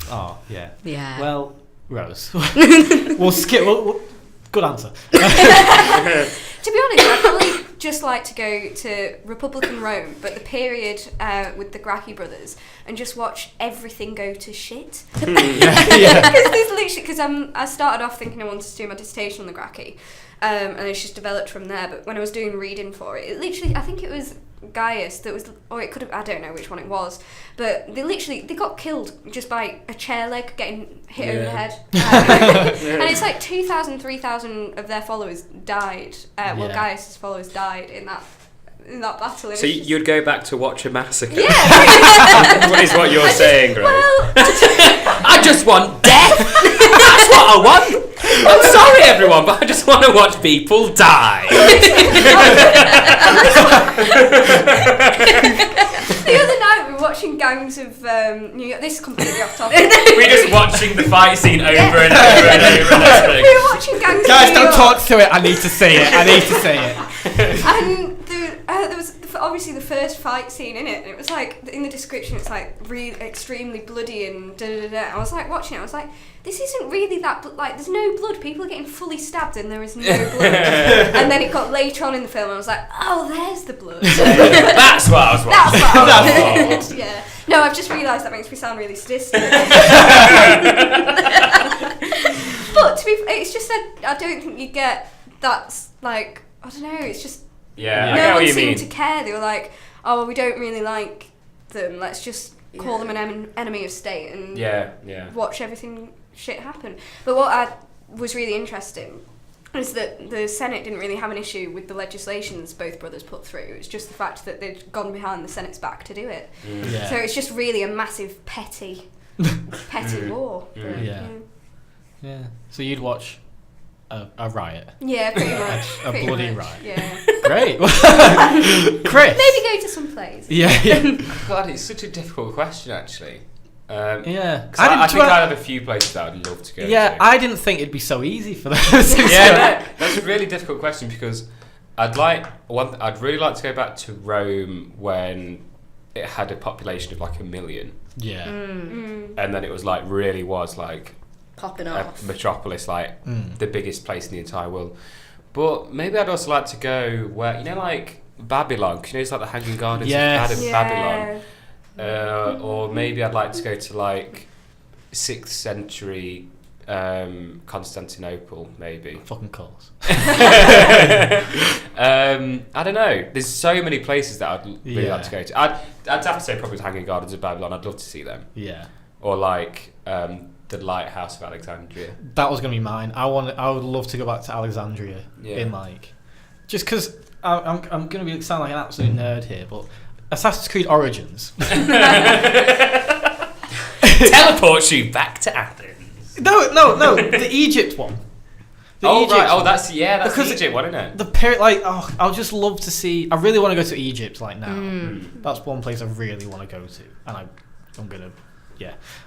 Oh, yeah. Yeah. Well, Rose, we'll skip. Good answer. To be honest, I'd probably just like to go to Republican Rome, but the period with the Gracchi brothers, and just watch everything go to shit. Because I started off thinking I wanted to do my dissertation on the Gracchi, and it's just developed from there. But when I was doing reading for it, I think it was Gaius that was, or it could have, I don't know which one it was, but they got killed just by a chair leg getting hit over the head. And it's like 2,000, 3,000 of their followers died. Gaius' followers died in that battle. So you'd go back to watch a massacre? Yeah. What is what you're saying, Grace? Well, I just want death. That's what I want. I'm sorry, everyone, but I just want to watch people die. The other night we were watching Gangs of New York. This is completely off topic. We're just watching the fight scene over and over and over and over. We were watching Gangs of New York. Guys, don't talk to it. I need to see it. And there was obviously the first fight scene in it, and it was like, in the description, it's like really extremely bloody and da-da-da-da. I was like watching it, I was like, this isn't really that, like, there's no blood, people are getting fully stabbed and there is no blood. And then it got later on in the film, and I was like, oh, there's the blood. That's what I was watching. That's what yeah. No, I've just realised that makes me sound really sadistic. But it's just that I don't think you get that's like, I don't know, it's just no one seemed to care. They were like, oh, well, we don't really like them, let's just call them an enemy of state and watch everything shit happen. But what was really interesting is that the Senate didn't really have an issue with the legislations both brothers put through. It's just the fact that they'd gone behind the Senate's back to do it. So it's just really a massive petty war. Yeah. So you'd watch a riot? Yeah, pretty much. A bloody riot. Yeah. Great. Chris? Maybe go to some place. Yeah. God, it's such a difficult question, actually. I think I'd have a few places that I'd love to go to. Yeah, I didn't think it'd be so easy for them. That's a really difficult question, because I'd really like to go back to Rome when it had a population of like 1 million. Yeah. And then it was like, really was like popping off. Metropolis, like the biggest place in the entire world. But maybe I'd also like to go where, you know, like Babylon, 'cause you know it's like the Hanging Gardens of Babylon. Or maybe I'd like to go to like 6th century Constantinople, maybe. Fucking calls. I don't know. There's so many places that I'd really like to go to. I'd have to say probably the Hanging Gardens of Babylon. I'd love to see them. Yeah. Or like the Lighthouse of Alexandria. That was gonna be mine. I would love to go back to Alexandria in like, just because I'm gonna sound like an absolute nerd here, but Assassin's Creed Origins teleports you back to Athens. No, the Egypt one. That's the Egypt one, isn't it? The period, like, I'll just love to see. I really want to go to Egypt, like now. That's one place I really want to go to, and I'm gonna,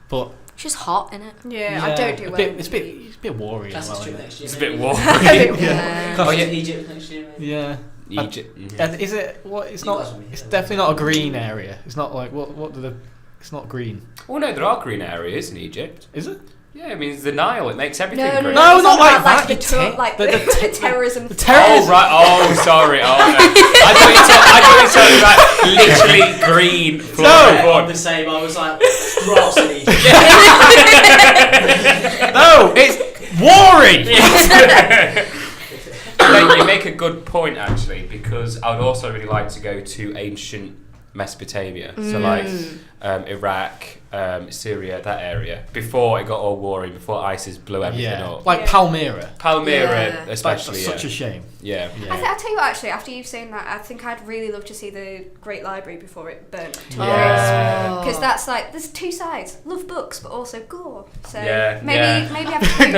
but it's just hot, innit? Yeah, I don't do well. It's a bit warry. That's Well, true next year. It's a bit warm. Egypt next year. Maybe. Yeah. Egypt. Is it what? It's not. It's definitely not a green area. It's not like what do the. It's not green. Well, no, there are green areas in Egypt. Is it? Yeah, I mean, it's the Nile. It makes everything green. No, not like that. The terrorism. The terrorism. Oh, right. Oh, sorry. Oh, no. I thought you were talking about literally green. I'm the same. I was like, grass in Egypt. No, it's warring. You make a good point, actually, because I would also really like to go to ancient Mesopotamia. So, like, Iraq, Syria, that area, before it got all warring, before ISIS blew everything up. Like Palmyra. Especially. That's such a shame. Yeah. I'll tell you what, actually, after you've saying that, I think I'd really love to see the Great Library before it burnt. Because that's like, there's two sides. Love books, but also gore. So maybe have to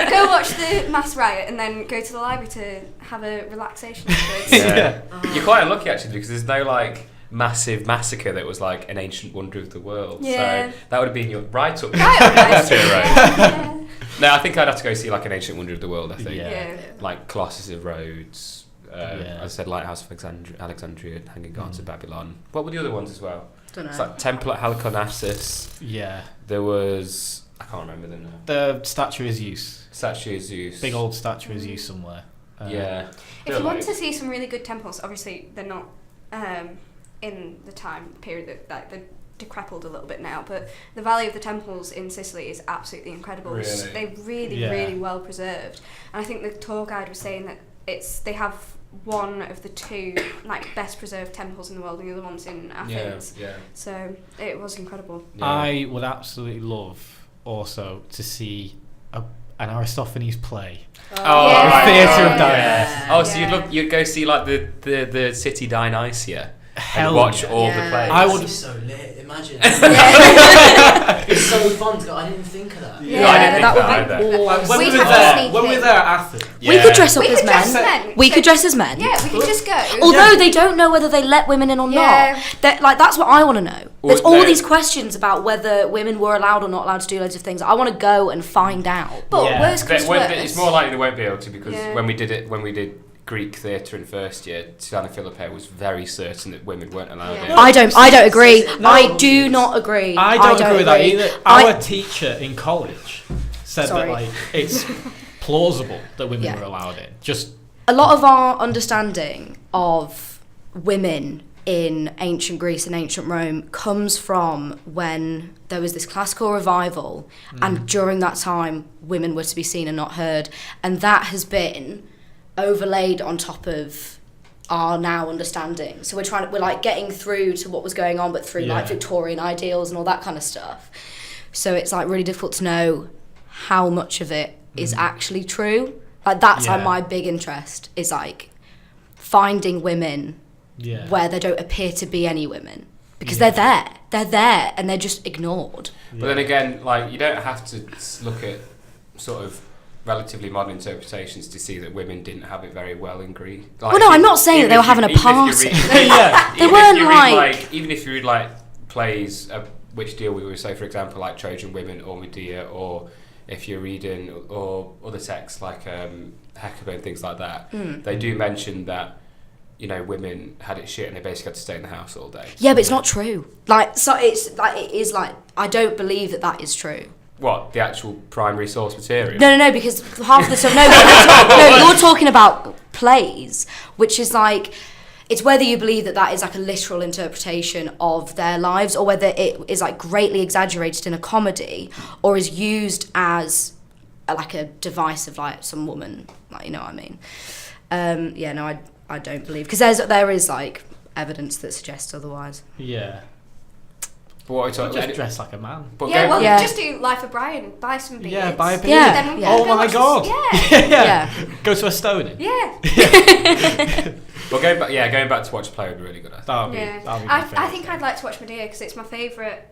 go watch the mass riot and then go to the library to have a relaxation afterwards. You're quite unlucky, actually, because there's no, like, massive massacre that was like an ancient wonder of the world. So that would have been your right up to road. No, I think I'd have to go see like an ancient wonder of the world, I think. Like Colossus of Rhodes, as I said, Lighthouse of Alexandria, Hanging Gardens of Babylon. What were the other ones as well? Don't know. It's like Temple at Halicarnassus. Yeah. There was, I can't remember them now. The statue of Zeus. Big old statue of Zeus somewhere. If you want to see some really good temples, obviously they're not in the time period that they're decrepit a little bit now, but the Valley of the Temples in Sicily is absolutely incredible. Really? They're really well preserved, and I think the tour guide was saying that they have one of the two like best preserved temples in the world, and the other one's in Athens. So it was incredible. I would absolutely love also to see an Aristophanes play. Theatre of Dionysus. You'd go see like the city Dionysia. Hell and watch all the plays. I would. It's so lit. Imagine. It's so fun to go. I didn't even think of that. That would be When we were there at Athens, we could dress up as men. We could dress as men. Yeah, we could just go. Although they don't know whether they let women in or not. That's what I want to know. There's all these questions about whether women were allowed or not allowed to do loads of things. I want to go and find out. But worse comes worse. It's more likely they won't be able to, because when we did Greek theatre in first year, Susanna Philippe was very certain that women weren't allowed in. I don't agree. I do not agree. I don't agree with that either. Our teacher in college said that like it's plausible that women were allowed in. Just a lot of our understanding of women in ancient Greece and ancient Rome comes from when there was this classical revival, and during that time women were to be seen and not heard, and that has been overlaid on top of our now understanding. So we're like getting through to what was going on, but through like Victorian ideals and all that kind of stuff. So it's like really difficult to know how much of it is actually true. Like that's like my big interest, is like finding women where there don't appear to be any women, because they're there and they're just ignored. But then again, like, you don't have to look at sort of relatively modern interpretations to see that women didn't have it very well in Greece. Like, well, no, I'm not saying that they were having a party. They weren't like... Even if you read, like, plays which deal with, say, for example, like Trojan Women or Medea, or if you're reading, or other texts like Hecuba and things like that, they do mention that, you know, women had it shit and they basically had to stay in the house all day. Yeah, but it's not true. Like, so it's like, it is like, I don't believe that is true. What, the actual primary source material? No, because half the stuff. No, you're talking about plays, which is like, it's whether you believe that is like a literal interpretation of their lives, or whether it is like greatly exaggerated in a comedy, or is used as like a device of like some woman, like, you know what I mean? I don't believe, because there is like evidence that suggests otherwise. Yeah. But what are we talking Just about? dress like a man. But just do Life of Brian, buy some beards. Yeah, buy a beard. Yeah. Oh my god. Yeah. Go to Estonia. Yeah. Well, going back to watch a play would be really good. That'll be my favourite. I think I'd like to watch Medea because it's my favourite.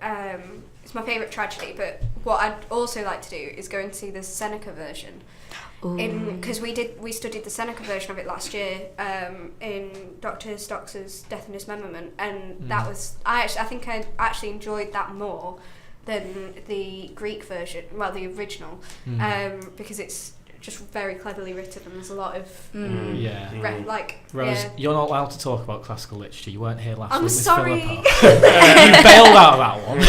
It's my favourite tragedy. But what I'd also like to do is go and see the Seneca version. Because we studied the Seneca version of it last year in Dr. Stocks's Death and Dismemberment, and that was I think I actually enjoyed that more than the Greek version, well, the original, because it's just very cleverly written and there's a lot of Rose, you're not allowed to talk about classical literature. You weren't here last week. I'm sorry. You bailed out of that one.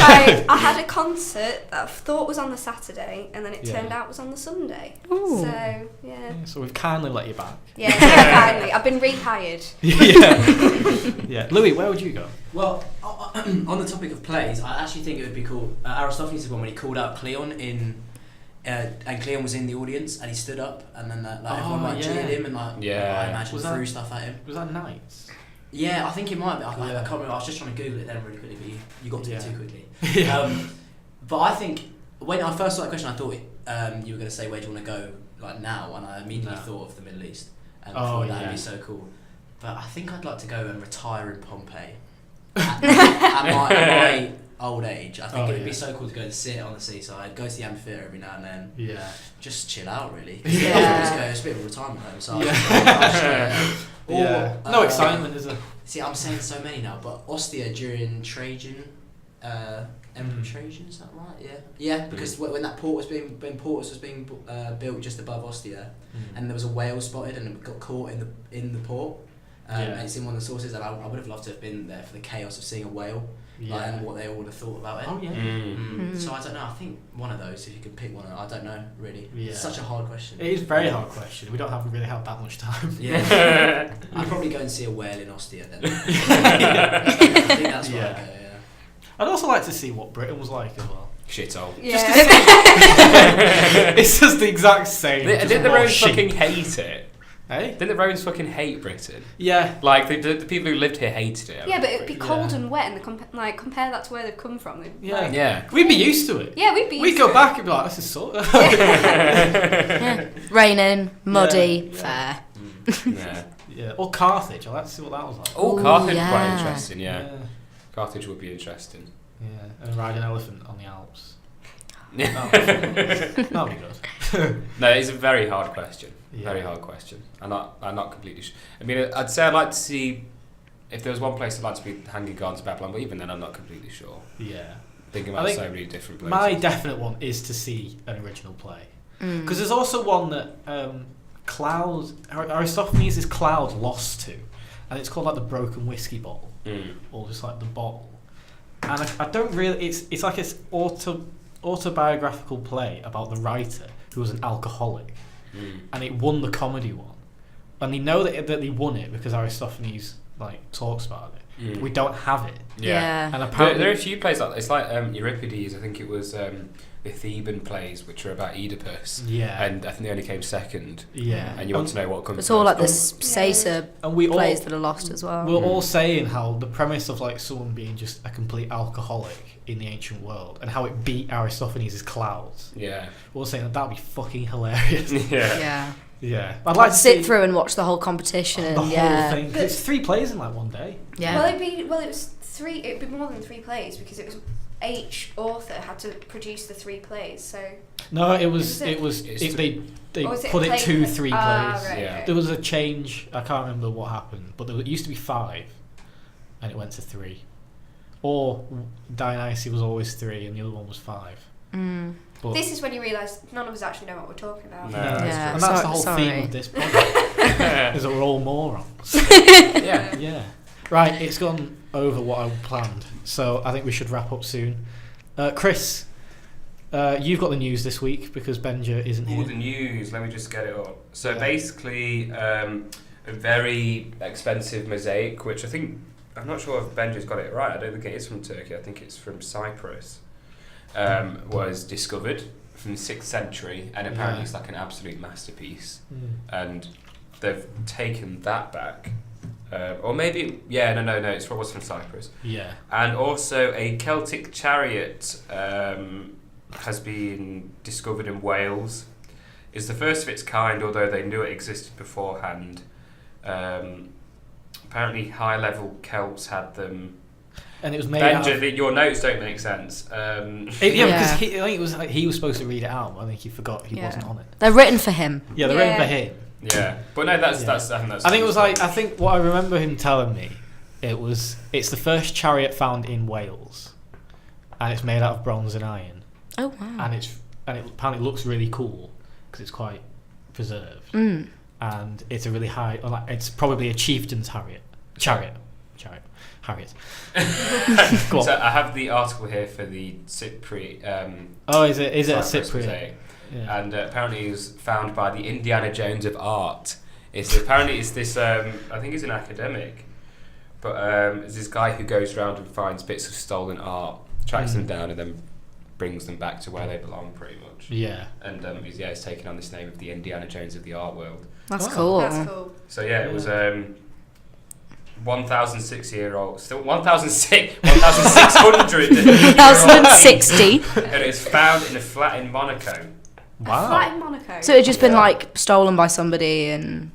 I had a concert that I thought was on the Saturday and then it turned out was on the Sunday. Ooh. So so we've kindly let you back. Yeah, kindly. I've been rehired. Yeah. Louis, where would you go? Well, on the topic of plays, I actually think it would be cool. Aristophanes did one when he called out Cleon and Cleon was in the audience and he stood up and then everyone cheered him and I imagine threw stuff at him. Was that Knights? Yeah, I think it might be. I can't remember. I was just trying to Google it then really quickly, but you got to it too quickly. But I think when I first saw that question, I thought you were going to say where do you want to go like now, and I immediately thought of the Middle East and thought that would be so cool. But I think I'd like to go and retire in Pompeii at my old age. I think it would be so cool to go and sit on the seaside, go to the amphitheatre every now and then. Yeah. Just chill out, really. It's a bit of a retirement home, so no excitement, is there? See, I'm saying so many now, but Ostia during Trajan, Emperor Trajan, is that right? Yeah, because when that port was being built just above Ostia, and there was a whale spotted and it got caught in the port. And it's in one of the sources, and I would have loved to have been there for the chaos of seeing a whale. And what they all would have thought about it. Oh yeah. So I don't know. I think one of those, if you could pick one, I don't know really. Yeah. It's such a hard question. It is a very hard question. We don't really have that much time. Yeah. I'd probably go and see a whale in Ostia then. I think that's where I'd go. Yeah. I'd also like to see what Britain was like as well. Shithole. Yeah. It's just the exact same. Didn't the Romans fucking hate it? Hey? Didn't the Romans fucking hate Britain? Yeah. Like, the people who lived here hated it. Yeah, but it'd be cold and wet, and compare that to where they've come from. We'd be used to it. Yeah, we'd be used to it. We'd go back and be like, this is sort of... Raining, muddy, fair. Yeah. Or Carthage, I'd like to see what that was like. Oh, Carthage would be quite interesting, yeah. Carthage would be interesting. Yeah, and ride an elephant on the Alps. That'll be good. No, it's a very hard question. Very hard question. I'm not completely sure. I mean, I'd say I'd like to see if there was one place I'd like to be Hanging Gardens of Babylon, but even then I'm not completely sure. Yeah. Thinking about so many different places. My definite one is to see an original play. Because there's also one that Aristophanes' Cloud lost to, and it's called like the Broken Whiskey Bottle, or just like the bottle. And I don't really, it's like it's autobiographical play about the writer who was an alcoholic. And it won the comedy one, and they know that they won it because Aristophanes like talks about it. But we don't have it. Yeah. And apparently there are a few plays like that. It's like Euripides. I think it was the Theban plays, which are about Oedipus. Yeah. And I think they only came second. Yeah. And you want to know what comes. It's all like the Caesar plays that are lost as well. We're all saying how the premise of like someone being just a complete alcoholic in the ancient world and how it beat Aristophanes' Clouds. Yeah. We're all saying that'd be fucking hilarious. Yeah. I'd like to sit through and watch the whole competition. The whole thing. It's 3 plays in like one day. Yeah. Well, it'd be more than 3 plays because it was each author had to produce the 3 plays. So no, they put it to 3 plays. Right. There was a change. I can't remember what happened, but there used to be 5, and it went to 3. Or Dionysus was always 3, and the other one was 5. But this is when you realise none of us actually know what we're talking about. No, and that's the whole theme of this podcast, is that we're all morons. Yeah. Right, it's gone over what I planned, so I think we should wrap up soon. Chris, You've got the news this week because Benja isn't here. The news. Let me just get it up. So basically, a very expensive mosaic, which I think, I'm not sure if Benja's got it right. I don't think it is from Turkey. I think it's from Cyprus. Was discovered from the 6th century, and apparently it's like an absolute masterpiece. And they've taken that back. Or maybe, no, it was from Cyprus. Yeah. And also a Celtic chariot has been discovered in Wales. It's the first of its kind, although they knew it existed beforehand. Apparently high-level Celts had them. And it was made out of... your notes don't make sense. Because he was supposed to read it out, but I think he forgot he wasn't on it. They're written for him. Yeah, they're written for him. Yeah, but no, that's I think that's. I think it was I think what I remember him telling me, it's the first chariot found in Wales, and it's made out of bronze and iron. Oh wow! And it apparently looks really cool because it's quite preserved, and it's a really high. It's probably a chieftain's chariot. Go on. So I have the article here for the Cypriot. Is it a Cypriot? Yeah. And apparently it was found by the Indiana Jones of art. Apparently it's this, I think he's an academic, but it's this guy who goes around and finds bits of stolen art, tracks them down and then brings them back to where they belong pretty much. Yeah. And he's taken on this name of the Indiana Jones of the art world. That's cool. That's cool. So it was 1,600. Still 1,600. 1,060. And it's found in a flat in Monaco. Wow. A flat in Monaco. So it had just been stolen by somebody and.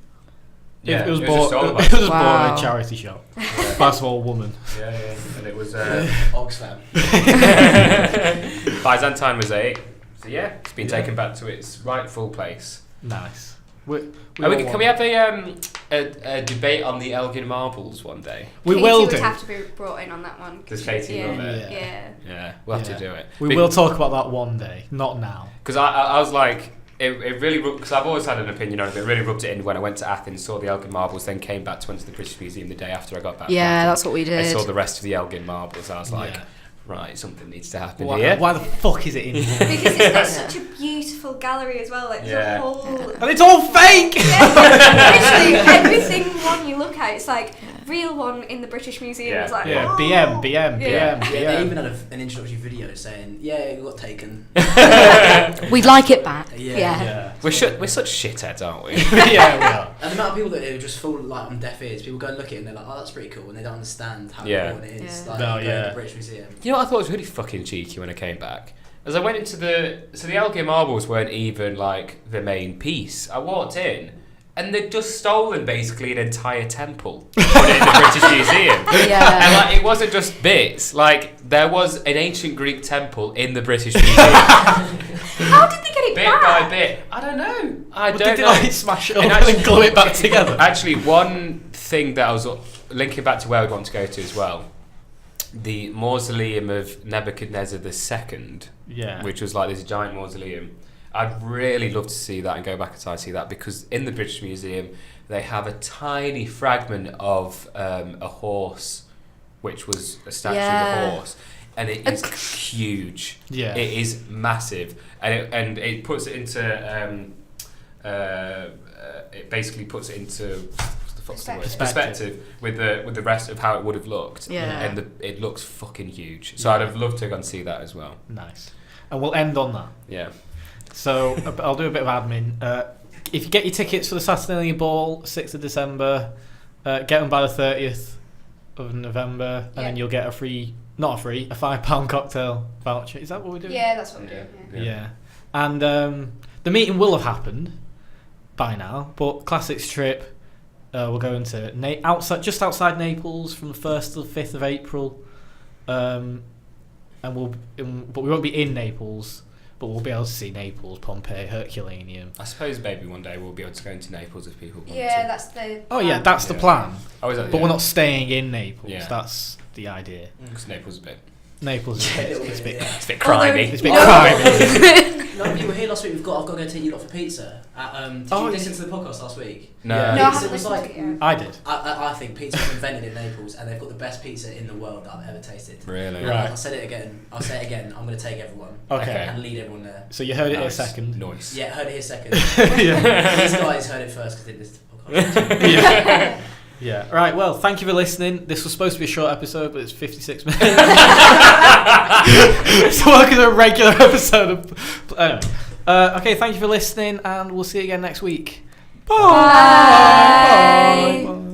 Yeah, it was bought in a charity shop by a small woman. Yeah, and it was Oxfam. Byzantine mosaic. So it's been taken back to its rightful place. Nice. Can we have a debate on the Elgin marbles one day? We Katie will would do. have to be brought in on that one. Does Katie love it? Yeah. We'll have to do it. We will talk about that one day, not now. Because I was like, it really rubbed, because I've always had an opinion on it, but it really rubbed it in when I went to Athens, saw the Elgin marbles, then came back went to the British Museum the day after I got back. Yeah, that's what we did. I saw the rest of the Elgin marbles. I was like, right, something needs to happen here. Why the fuck is it in here? Because it's got such a beautiful gallery as well. Like the whole. And it's all fake. Literally, everything one you look at, it's like real one in the British Museum. It's like BM. They even had an introductory video saying, it got taken. We'd like it back. Yeah. We're such shitheads, aren't we? Yeah, we are. And the amount of people that just fall on deaf ears, people go and look at it and they're like, oh, that's pretty cool, and they don't understand how important it is. Like, going to the British Museum. You know what I thought was really fucking cheeky when I came back? As I went into the Elgin marbles weren't even like the main piece. I walked in and they'd just stolen basically an entire temple, put it in the British Museum. Yeah. And it wasn't just bits. There was an ancient Greek temple in the British Museum. How did they get it bit back? by bit. I don't know. I don't did know. Did they smash it up and glue it back together? Actually, one thing that I was linking back to where we want to go to as well. The mausoleum of Nebuchadnezzar II, which was like this giant mausoleum. I'd really love to see that and go back and see that, because in the British Museum they have a tiny fragment of a horse, which was a statue of a horse, and it is huge. Yeah, it is massive, and it puts it into it basically puts it into perspective with the rest of how it would have looked. And it looks fucking huge. So I'd have loved to go and see that as well. Nice. And we'll end on that. Yeah. So I'll do a bit of admin. If you get your tickets for the Saturnalia Ball, 6th of December, get them by the 30th of November, and then you'll get a £5 cocktail voucher. Is that what we're doing? Yeah, that's what we're doing. Yeah. And the meeting will have happened by now, but Classics trip, we're going to just outside Naples from the 1st to the 5th of April, but we won't be in Naples. But we'll be able to see Naples, Pompeii, Herculaneum. I suppose maybe one day we'll be able to go into Naples if people want to. Yeah, that's the plan. That's the plan. Oh, is that, but we're not staying in Naples. Yeah. That's the idea. Because Naples is a bit... Naples is a bit crimey. It's a bit crimey. It's a bit crimey. A lot of people here last week I've got to go take you lot for pizza. Did you listen to the podcast last week? No. No, I haven't listened to it yet. I did. I think pizza was invented in Naples, and they've got the best pizza in the world that I've ever tasted. Really? Right. I'll say it again. I'm going to take everyone. Okay. And lead everyone there. So you heard it here second. Nice. Yeah, heard it here second. Yeah. These guys heard it first because they didn't listen to the podcast. Yeah. Yeah. Right. Well, thank you for listening. This was supposed to be a short episode, but it's 56 minutes. So welcome to a regular episode of. Anyway. Okay. Thank you for listening, and we'll see you again next week. Bye. Bye. Bye.